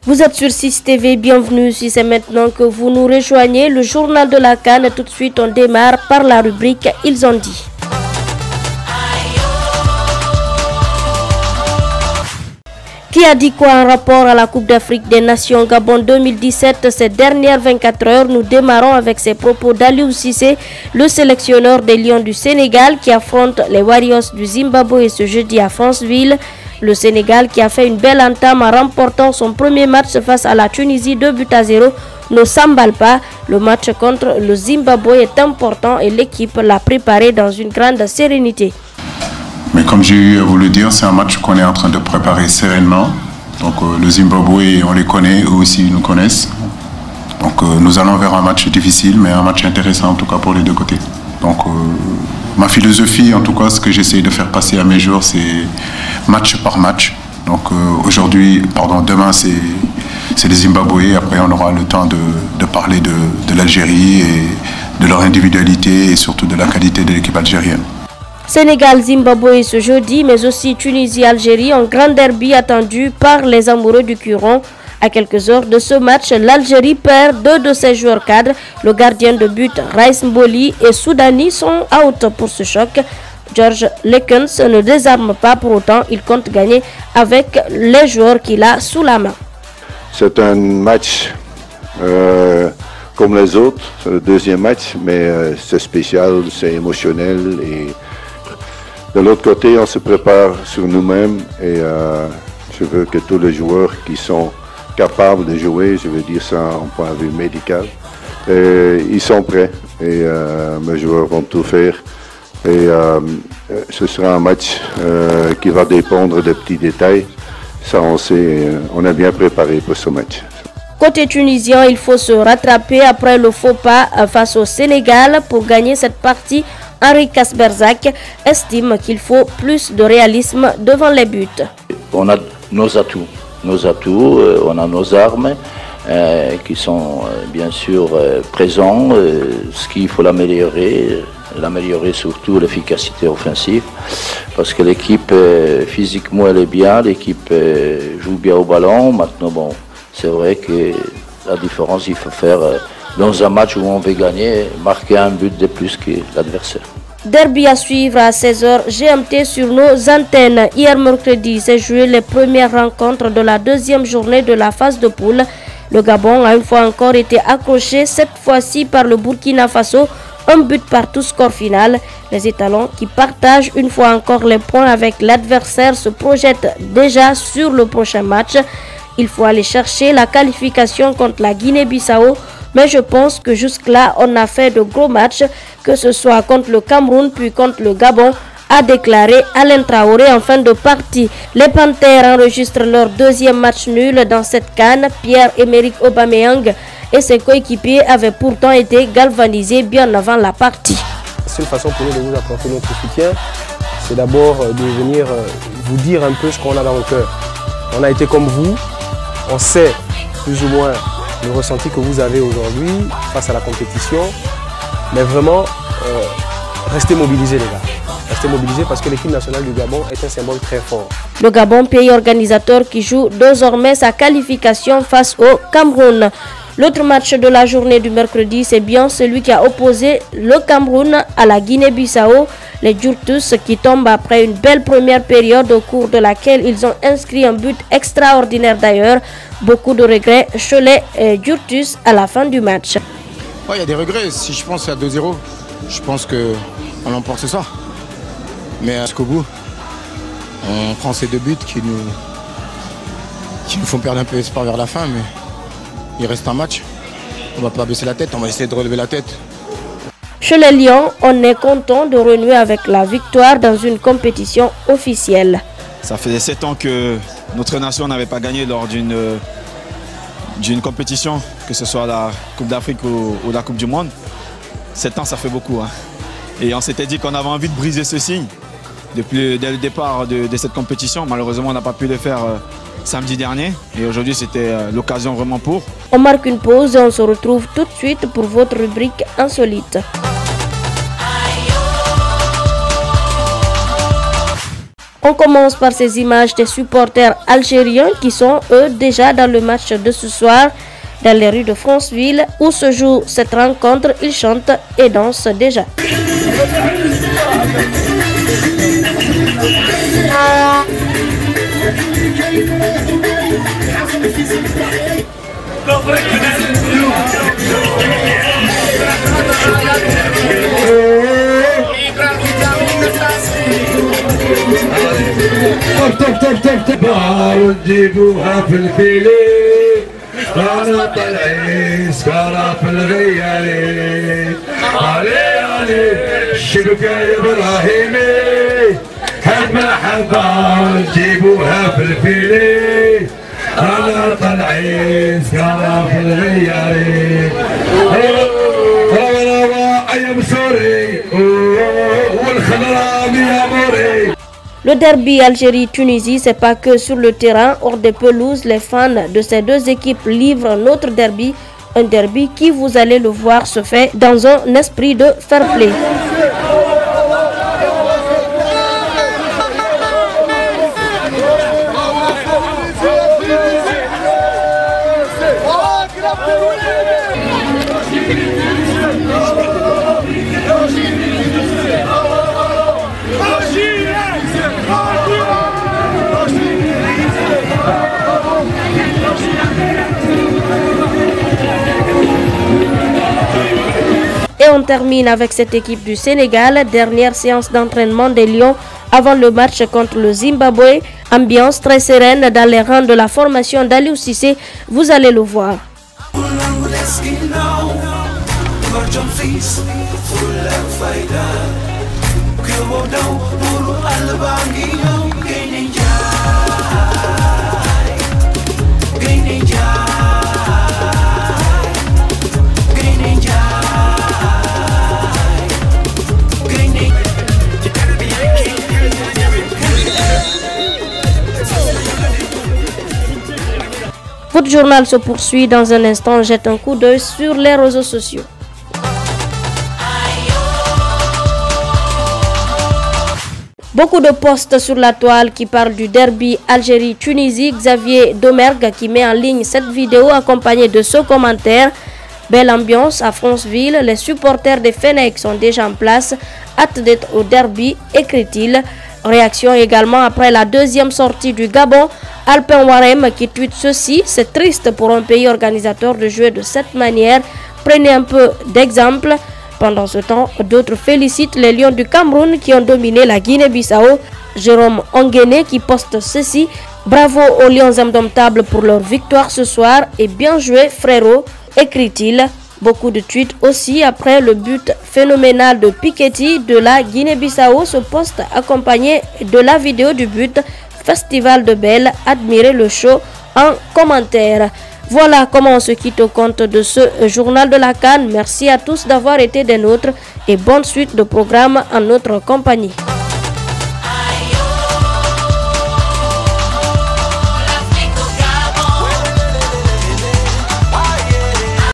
Vous êtes sur 6 TV, bienvenue si c'est maintenant que vous nous rejoignez. Le journal de la CAN, tout de suite on démarre par la rubrique « Ils ont dit ». Qui a dit quoi en rapport à la Coupe d'Afrique des Nations Gabon 2017? Ces dernières 24 heures, nous démarrons avec ces propos d'Aliou Cissé, le sélectionneur des Lions du Sénégal qui affronte les Warriors du Zimbabwe ce jeudi à Franceville. Le Sénégal qui a fait une belle entame en remportant son premier match face à la Tunisie 2-0 ne s'emballe pas. Le match contre le Zimbabwe est important et l'équipe l'a préparé dans une grande sérénité. Mais comme j'ai eu à vous le dire, c'est un match qu'on est en train de préparer sereinement. Donc le Zimbabwe, on les connaît, eux aussi nous connaissent. Donc nous allons vers un match difficile, mais un match intéressant en tout cas pour les deux côtés. Donc ma philosophie, en tout cas, ce que j'essaie de faire passer à mes joueurs, c'est match par match. Donc demain c'est le Zimbabwe. Après on aura le temps de parler de l'Algérie et de leur individualité et surtout de la qualité de l'équipe algérienne. Sénégal-Zimbabwe ce jeudi, mais aussi Tunisie-Algérie, un grand derby attendu par les amoureux du Curon. À quelques heures de ce match, l'Algérie perd 2 de ses joueurs cadres. Le gardien de but Raïs Mboli et Soudani sont out pour ce choc. George Lekens ne désarme pas pour autant, il compte gagner avec les joueurs qu'il a sous la main. C'est un match comme les autres, c'est le deuxième match, mais c'est spécial, c'est émotionnel et de l'autre côté, on se prépare sur nous-mêmes et je veux que tous les joueurs qui sont capables de jouer, je veux dire ça en point de vue médical, ils sont prêts et mes joueurs vont tout faire. Et ce sera un match qui va dépendre des petits détails. Ça, on sait, on est bien préparé pour ce match. Côté tunisien, il faut se rattraper après le faux pas face au Sénégal pour gagner cette partie. Henri Kasperzak estime qu'il faut plus de réalisme devant les buts. On a nos atouts, on a nos armes qui sont bien sûr présents. Ce qu'il faut l'améliorer surtout l'efficacité offensive, parce que l'équipe physiquement elle est bien, l'équipe joue bien au ballon. Maintenant bon, c'est vrai que la différence il faut faire dans un match où on veut gagner, marquer un but de plus que l'adversaire. Derby à suivre à 16h GMT sur nos antennes. Hier mercredi s'est joué les premières rencontres de la deuxième journée de la phase de poule. Le Gabon a une fois encore été accroché, cette fois-ci par le Burkina Faso. Un but partout, score final. Les étalons qui partagent une fois encore les points avec l'adversaire se projettent déjà sur le prochain match. Il faut aller chercher la qualification contre la Guinée-Bissau. Mais je pense que jusque-là, on a fait de gros matchs, que ce soit contre le Cameroun puis contre le Gabon, a déclaré Alain Traoré en fin de partie. Les Panthères enregistrent leur deuxième match nul dans cette CAN. Pierre-Emerick Aubameyang et ses coéquipiers avaient pourtant été galvanisés bien avant la partie. La seule façon pour nous de vous apporter notre soutien, c'est d'abord de venir vous dire un peu ce qu'on a dans le cœur. On a été comme vous, on sait plus ou moins le ressenti que vous avez aujourd'hui face à la compétition, mais vraiment restez mobilisés les gars, restez mobilisés parce que l'équipe nationale du Gabon est un symbole très fort. Le Gabon, pays organisateur qui joue désormais sa qualification face au Cameroun. L'autre match de la journée du mercredi, c'est bien celui qui a opposé le Cameroun à la Guinée-Bissau. Les Djurtus qui tombent après une belle première période au cours de laquelle ils ont inscrit un but extraordinaire d'ailleurs. Beaucoup de regrets chez les Djurtus à la fin du match. Ouais, il y a des regrets. Si je pense à 2-0, je pense qu'on l'emporte ce soir. Mais jusqu'au bout, on prend ces 2 buts qui nous font perdre un peu espoir vers la fin. Mais il reste un match. On ne va pas baisser la tête, on va essayer de relever la tête. Chez les Lions, on est content de renouer avec la victoire dans une compétition officielle. Ça faisait 7 ans que notre nation n'avait pas gagné lors d'une compétition, que ce soit la Coupe d'Afrique ou la Coupe du Monde. 7 ans, ça fait beaucoup. Hein. Et on s'était dit qu'on avait envie de briser ce signe dès le départ de cette compétition. Malheureusement, on n'a pas pu le faire samedi dernier. Et aujourd'hui, c'était l'occasion vraiment pour. On marque une pause et on se retrouve tout de suite pour votre rubrique insolite. On commence par ces images des supporters algériens qui sont eux déjà dans le match de ce soir. Dans les rues de Franceville où se joue cette rencontre, ils chantent et dansent déjà. أنا طلعي سكرة في الغيالي علي علي الشبكة يا إبراهيمي هالمحبة نجيبوها في الفيلي أنا طلعي سكرة في الغيالي أنا يا مسوري والخضرا يا موري. Le derby Algérie-Tunisie, c'est pas que sur le terrain, hors des pelouses, les fans de ces deux équipes livrent un autre derby, un derby qui, vous allez le voir, se fait dans un esprit de fair play. Et on termine avec cette équipe du Sénégal, dernière séance d'entraînement des Lions avant le match contre le Zimbabwe. Ambiance très sereine dans les rangs de la formation d'Aliou Cissé, vous allez le voir. Votre journal se poursuit dans un instant. Jette un coup d'œil sur les réseaux sociaux. Beaucoup de posts sur la toile qui parlent du derby Algérie-Tunisie. Xavier Domergue qui met en ligne cette vidéo accompagnée de ce commentaire. Belle ambiance à Franceville. Les supporters des Fennecs sont déjà en place. Hâte d'être au derby, écrit-il. Réaction également après la deuxième sortie du Gabon. Alpin Warem qui tweet ceci: c'est triste pour un pays organisateur de jouer de cette manière. Prenez un peu d'exemple. Pendant ce temps, d'autres félicitent les Lions du Cameroun qui ont dominé la Guinée-Bissau. Jérôme Onguené qui poste ceci: bravo aux Lions indomptables pour leur victoire ce soir et bien joué frérot, écrit-il. Beaucoup de tweets aussi après le but phénoménal de Piketty de la Guinée-Bissau. Ce post accompagné de la vidéo du but. Festival de Belle, admirez le show en commentaire. Voilà comment on se quitte au compte de ce journal de la CAN. Merci à tous d'avoir été des nôtres et bonne suite de programme en notre compagnie.